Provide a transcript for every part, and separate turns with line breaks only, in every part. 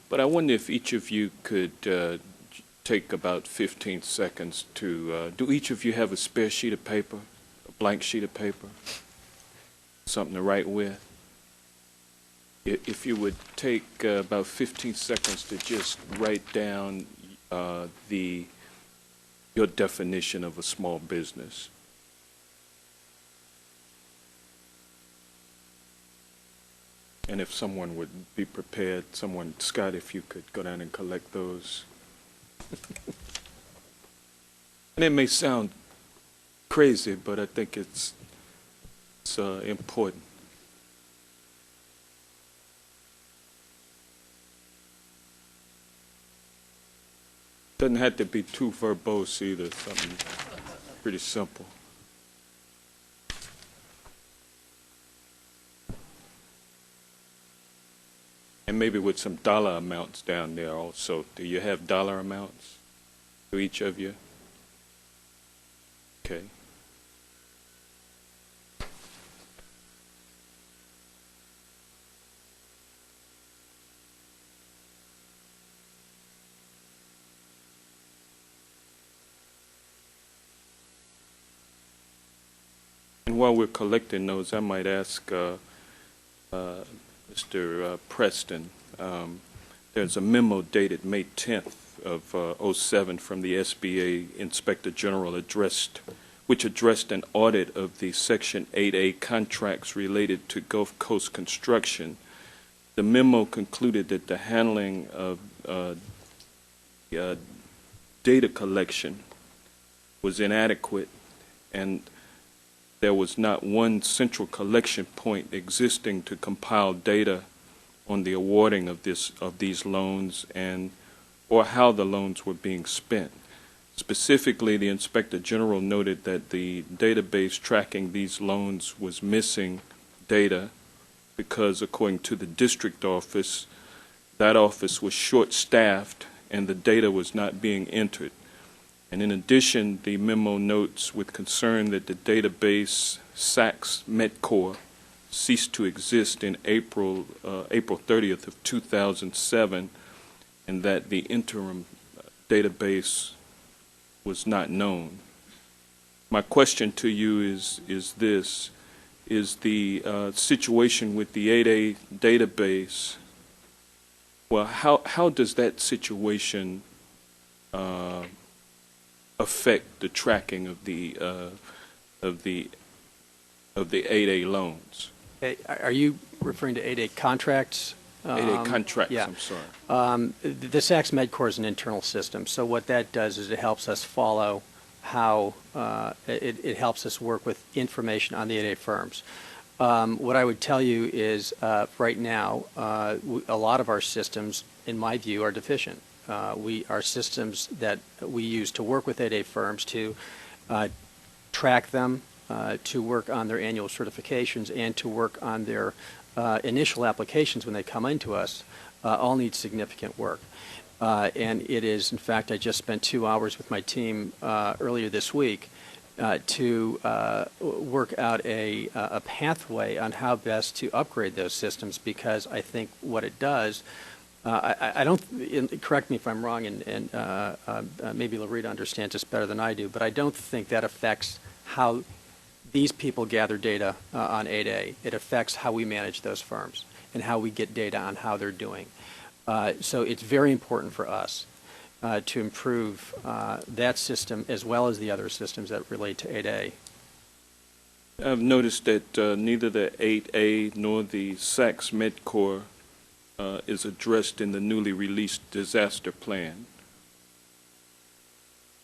But I wonder if each of you could take about 15 seconds to, do each of you have a spare sheet of paper, a blank sheet of paper, something to write with? If you would take about 15 seconds to just write down your definition of a small business. And if someone would be prepared, Scott, if you could go down and collect those. And it may sound crazy, but I think it's important. Doesn't have to be too verbose either, something pretty simple. And maybe with some dollar amounts down there also. Do you have dollar amounts to each of you? Okay. And while we're collecting those, I might ask Mr. Preston, there's a memo dated May 10th of '07 from the SBA Inspector General which addressed an audit of the Section 8A contracts related to Gulf Coast construction. The memo concluded that the handling of data collection was inadequate, and there was not one central collection point existing to compile data on the awarding of these loans or how the loans were being spent. Specifically, the Inspector General noted that the database tracking these loans was missing data because, according to the district office, that office was short-staffed and the data was not being entered. And in addition, the memo notes with concern that the database Sachs Medcorp ceased to exist in April 30th of 2007, and that the interim database was not known. My question to you is this: is the situation with the 8A database? Well, how does that situation affect the tracking of the 8A loans?
Are you referring to 8A contracts?
8A contracts,
yeah.
I'm sorry.
The Sachs Medcorp is an internal system, so what that does is it helps us follow how it helps us work with information on the 8A firms. What I would tell you is right now, a lot of our systems, in my view, are deficient. Our systems that we use to work with 8A firms to track them, to work on their annual certifications, and to work on their initial applications when they come into us, all need significant work. And it is, in fact, I just spent 2 hours with my team earlier this week to work out a pathway on how best to upgrade those systems, because I think what it does, I don't, correct me if I'm wrong, and maybe Loretta understands this better than I do, but I don't think that affects how these people gather data on 8A. It affects how we manage those firms and how we get data on how they're doing. So it's very important for us to improve that system as well as the other systems that relate to 8A.
I've noticed that neither the 8A nor the Sachs Medcorp is addressed in the newly released disaster plan.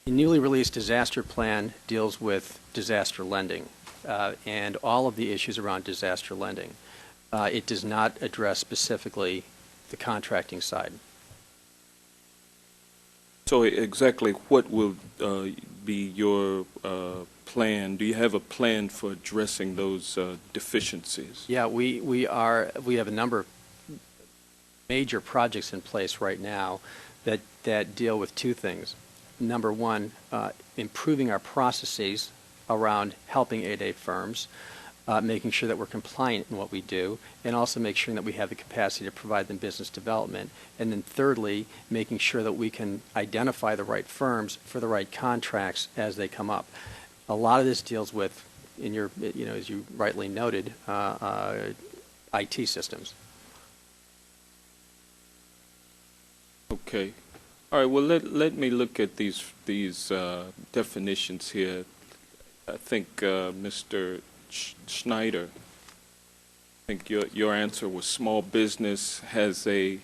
The newly released disaster plan deals with disaster lending and all of the issues around disaster lending. It does not address specifically the contracting side.
So exactly what will be your plan? Do you have a plan for addressing those deficiencies?
Yeah, we have a number of major projects in place right now that deal with two things. Number one, improving our processes around helping 8A firms, making sure that we're compliant in what we do, and also make sure that we have the capacity to provide them business development. And then thirdly, making sure that we can identify the right firms for the right contracts as they come up. A lot of this deals with, in your, as you rightly noted, IT systems.
Okay. All right, well, let me look at these definitions here. I think Mr. Schneider, I think your answer was small business has a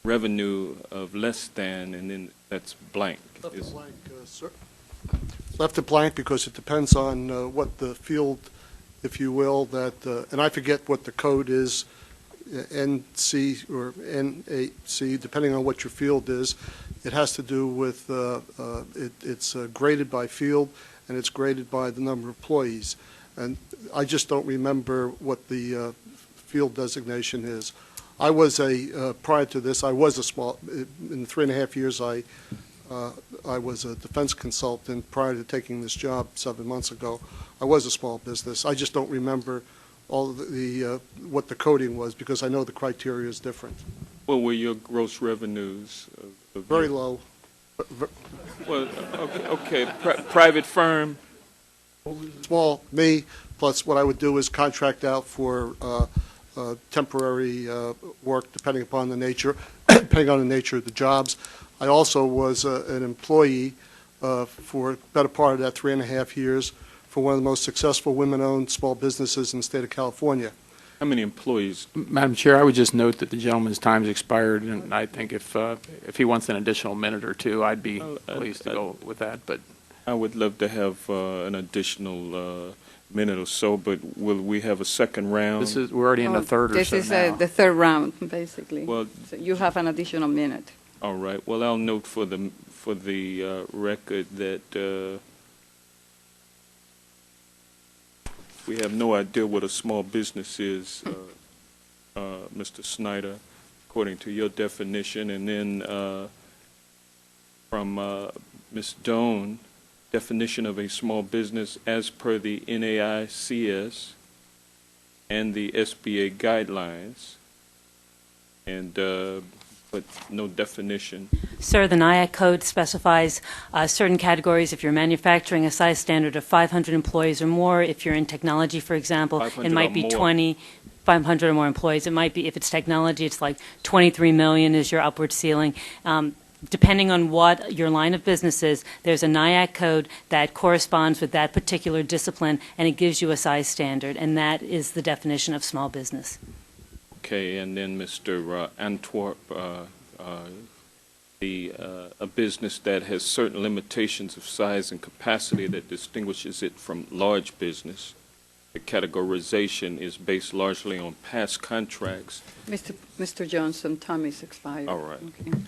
revenue of less than, and then that's blank.
Left it blank, sir. Left it blank because it depends on what the field, if you will, that, and I forget what the code is, NC or NAC, depending on what your field is. It has to do with, it's graded by field, and it's graded by the number of employees. And I just don't remember what the field designation is. I was prior to this, I was a small, in 3.5 years, I was a defense consultant prior to taking this job 7 months ago. I was a small business. I just don't remember all of the what the coding was, because I know the criteria is different.
What were your gross revenues?
Very low.
Well, okay. Private firm?
Small, me, plus what I would do is contract out for temporary work, depending upon the nature, depending on the nature of the jobs. I also was an employee for the better part of that 3.5 years for one of the most successful women-owned small businesses in the state of California.
How many employees?
Madam Chair, I would just note that the gentleman's time's expired, and I think if he wants an additional minute or two, I'd be pleased to go with that. But
I would love to have an additional minute or so, but will we have a second round?
we're already in the third or so
This is
now.
the third round, basically.
Well,
So you have an additional minute.
all right. Well, I'll note for the record that we have no idea what a small business is, Mr. Snyder, according to your definition. And then from Ms. Doan, definition of a small business as per the NAICS and the SBA guidelines, and but no definition.
Sir, the NIAC code specifies certain categories. If you're manufacturing, a size standard of 500 employees or more. If you're in technology, for example,
500
it might
or
be
more.
500 or more employees. It might be, if it's technology, it's like 23 million is your upward ceiling. Depending on what your line of business is, there's a NIAC code that corresponds with that particular discipline, and it gives you a size standard, and that is the definition of small business.
Okay, and then Mr. Antwerp, a business that has certain limitations of size and capacity that distinguishes it from large business. The categorization is based largely on past contracts.
Mr. Johnson, time is expired.
All right.
Okay.